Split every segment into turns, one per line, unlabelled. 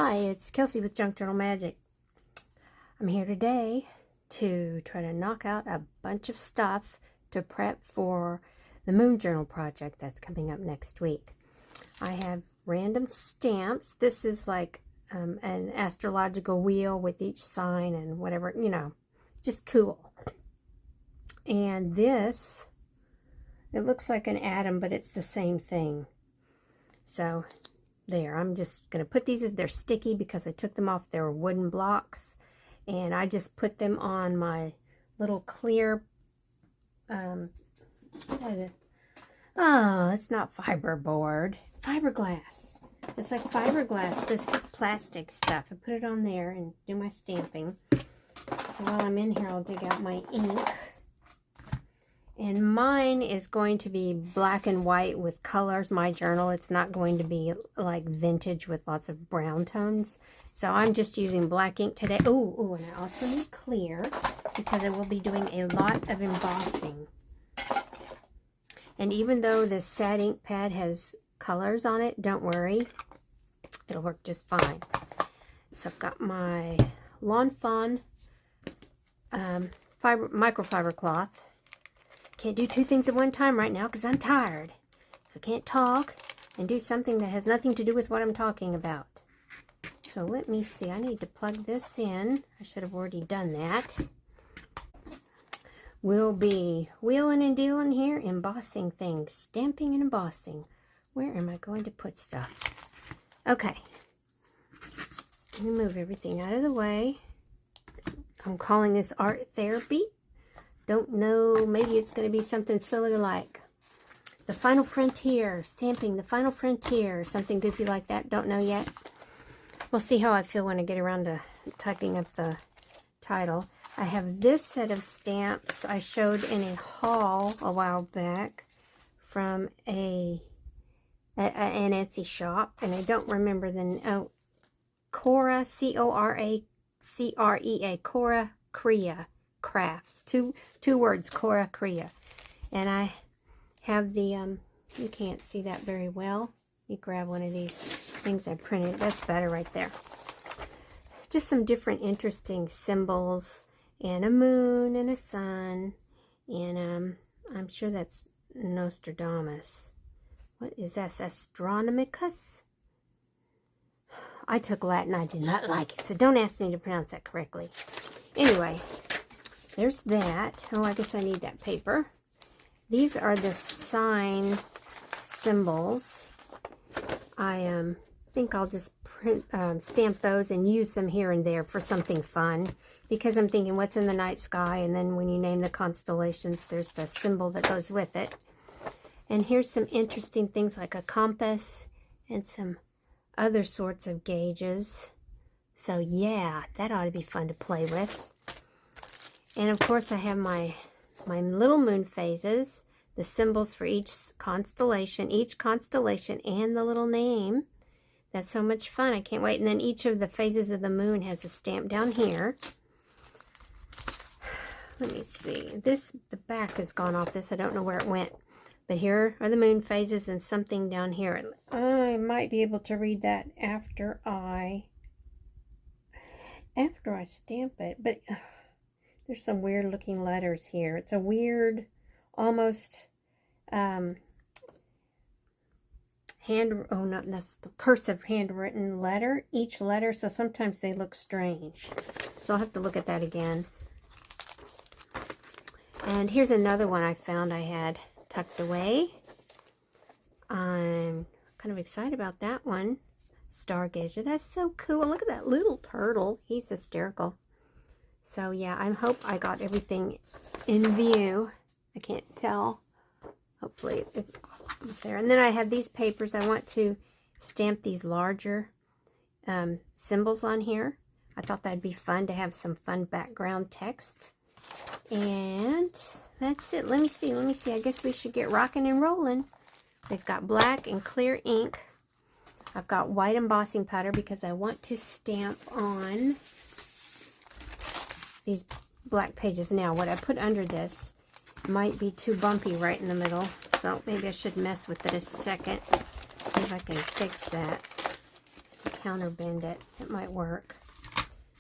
Hi, it's Kelsey with Junk Journal Magic. I'm here today to try to knock out a bunch of stuff to prep for the Moon Journal project that's coming up next week. I have random stamps. This is like an astrological wheel with each sign and whatever, you know, just cool. And this, it looks like an atom, but it's the same thing. So there, I'm just going to put these as they're sticky because I took them off their wooden blocks, and I just put them on my little clear, what is it? Oh, it's not fiberboard, fiberglass. It's like fiberglass, this plastic stuff. I put it on there and do my stamping. So while I'm in here, I'll dig out my ink. And mine is going to be black and white with colors, my journal. It's not going to be like vintage with lots of brown tones. So I'm just using black ink today. Oh, and I also need clear because I will be doing a lot of embossing. And even though the sad ink pad has colors on it, don't worry. It'll work just fine. So I've got my Fawn microfiber cloth. Can't do two things at one time right now because I'm tired. So can't talk and do something that has nothing to do with what I'm talking about. So let me see. I need to plug this in. I should have already done that. We'll be wheeling and dealing here, embossing things, stamping and embossing. Where am I going to put stuff? Okay. Let me move everything out of the way. I'm calling this art therapy. Don't know, maybe it's going to be something silly like the final frontier, stamping the final frontier, something goofy like that. Don't know yet. We'll see how I feel when I get around to typing up the title. I have this set of stamps I showed in a haul a while back from an Etsy shop, and I don't remember the Cora, CoraCrea, CoraCrea. Crafts, two words, CoraCrea. And I have the you can't see that very well. Let me grab one of these things I printed. That's better right there. Just some different interesting symbols, and a moon and a sun, and I'm sure that's Nostradamus. What is this? Astronomicus? I took Latin. I did not like it, so don't ask me to pronounce that correctly. Anyway, there's that. Oh, I guess I need that paper. These are the sign symbols. I think I'll just stamp those and use them here and there for something fun, because I'm thinking what's in the night sky, and then when you name the constellations, there's the symbol that goes with it. And here's some interesting things like a compass and some other sorts of gauges. So yeah, that ought to be fun to play with. And of course I have my little moon phases, the symbols for each constellation and the little name. That's so much fun. I can't wait. And then each of the phases of the moon has a stamp down here. Let me see. The back has gone off this. I don't know where it went. But here are the moon phases and something down here. I might be able to read that after I stamp it. But there's some weird looking letters here. It's a weird, almost that's the cursive handwritten letter. Each letter, so sometimes they look strange. So I'll have to look at that again. And here's another one I found I had tucked away. I'm kind of excited about that one. Stargazer. That's so cool. Look at that little turtle. He's hysterical. So yeah, I hope I got everything in view. I can't tell. Hopefully it's there. And then I have these papers. I want to stamp these larger symbols on here. I thought that'd be fun to have some fun background text. And that's it. Let me see. I guess we should get rocking and rolling. We've got black and clear ink. I've got white embossing powder because I want to stamp on these black pages. Now, what I put under this might be too bumpy right in the middle, so maybe I should mess with it a second. See if I can fix that. counterbend it. It might work.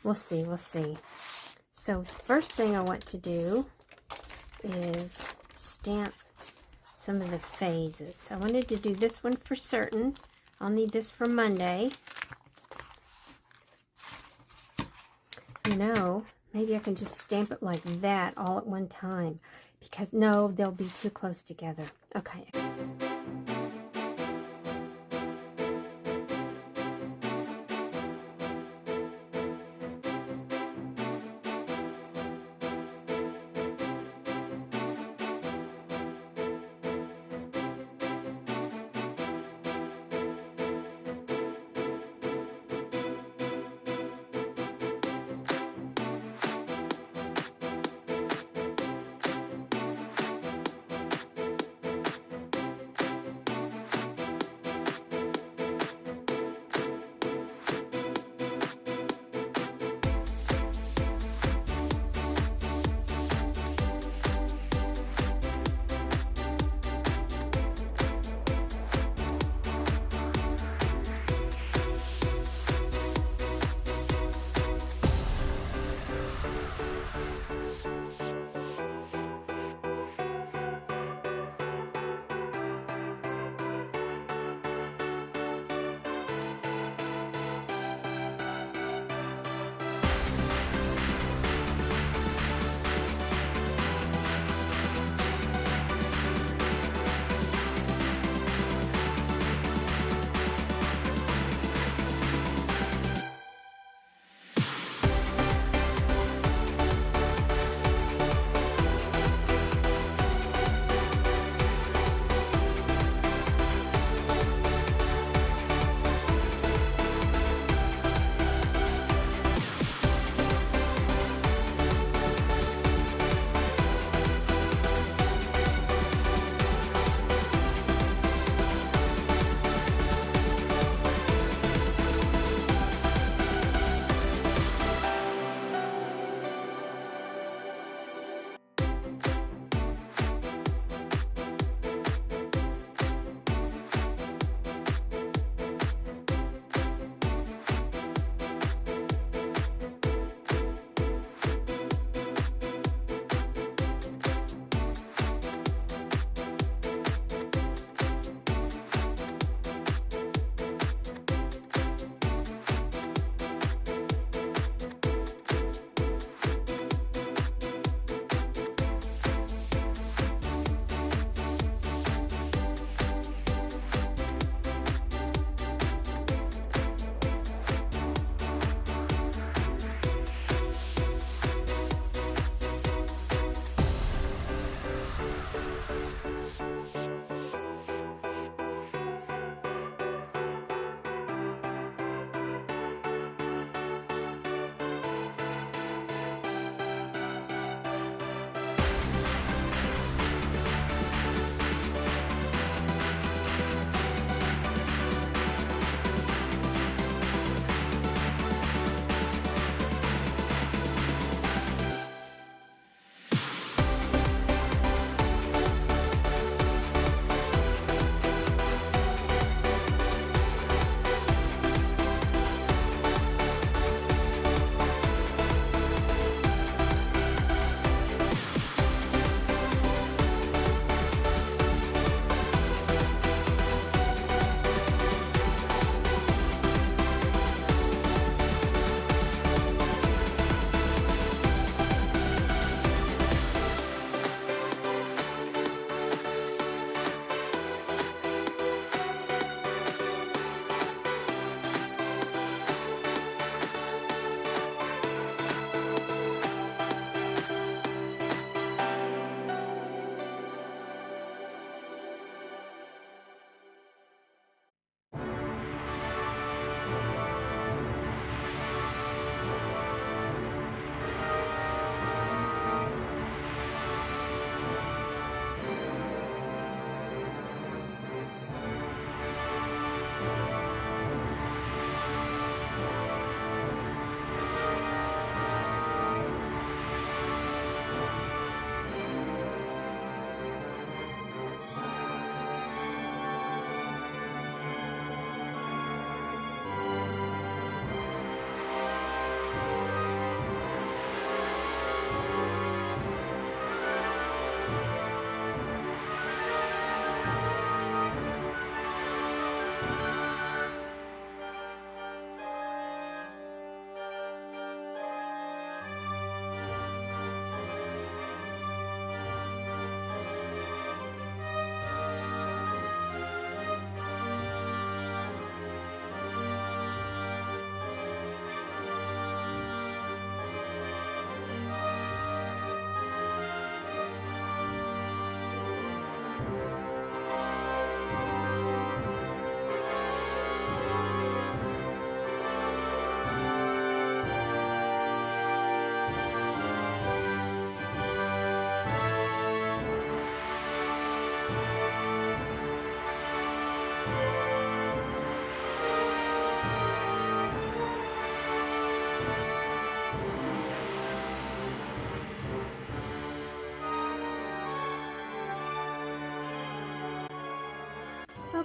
We'll see, we'll see. So first thing I want to do is stamp some of the phases. I wanted to do this one for certain. I'll need this for Monday. You know, maybe I can just stamp it like that all at one time, because no, they'll be too close together. Okay.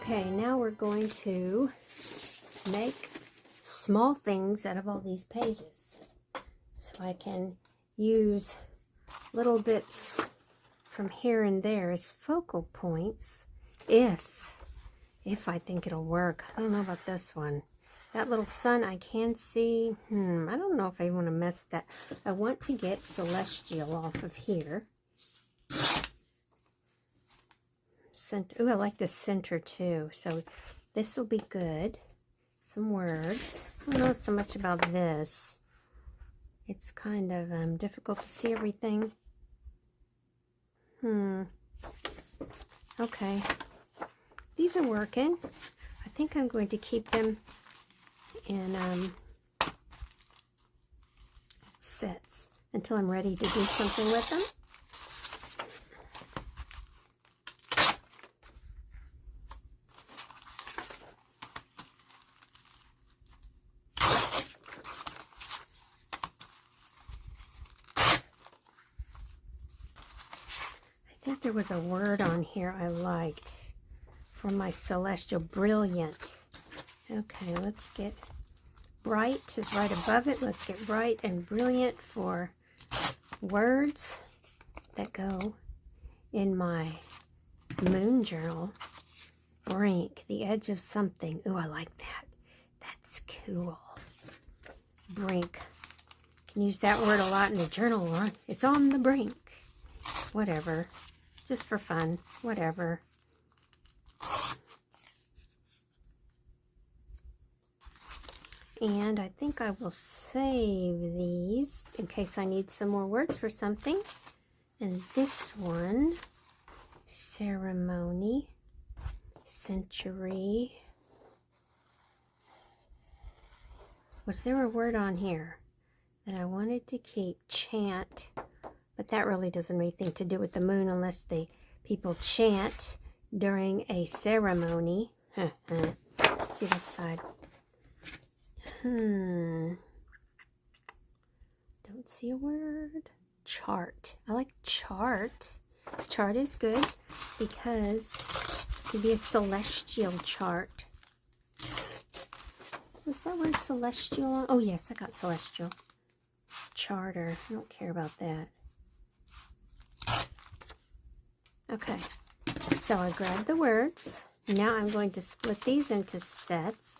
Okay, now we're going to make small things out of all these pages. So I can use little bits from here and there as focal points if I think it'll work. I don't know about this one. That little sun I can see. I don't know if I want to mess with that. I want to get Celestial off of here. Center. Ooh, I like the center too. So this will be good. Some words. I don't know so much about this. It's kind of difficult to see everything. Okay. These are working. I think I'm going to keep them in sets until I'm ready to do something with them. I think there was a word on here I liked for my Celestial. Brilliant. Okay, let's get bright is right above it. Let's get bright and brilliant for words that go in my moon journal. Brink, the edge of something. Ooh, I like that. That's cool. Brink. Can use that word a lot in the journal. Right? It's on the brink. Whatever. Just for fun. Whatever. And I think I will save these in case I need some more words for something. And this one, ceremony, century. Was there a word on here that I wanted to keep? Chant. But that really doesn't have anything to do with the moon unless the people chant during a ceremony. Let's see this side. Don't see a word. Chart. I like chart. Chart is good because it could be a celestial chart. Was that word celestial? Oh yes, I got celestial. Charter. I don't care about that. Okay. So I grabbed the words. Now I'm going to split these into sets.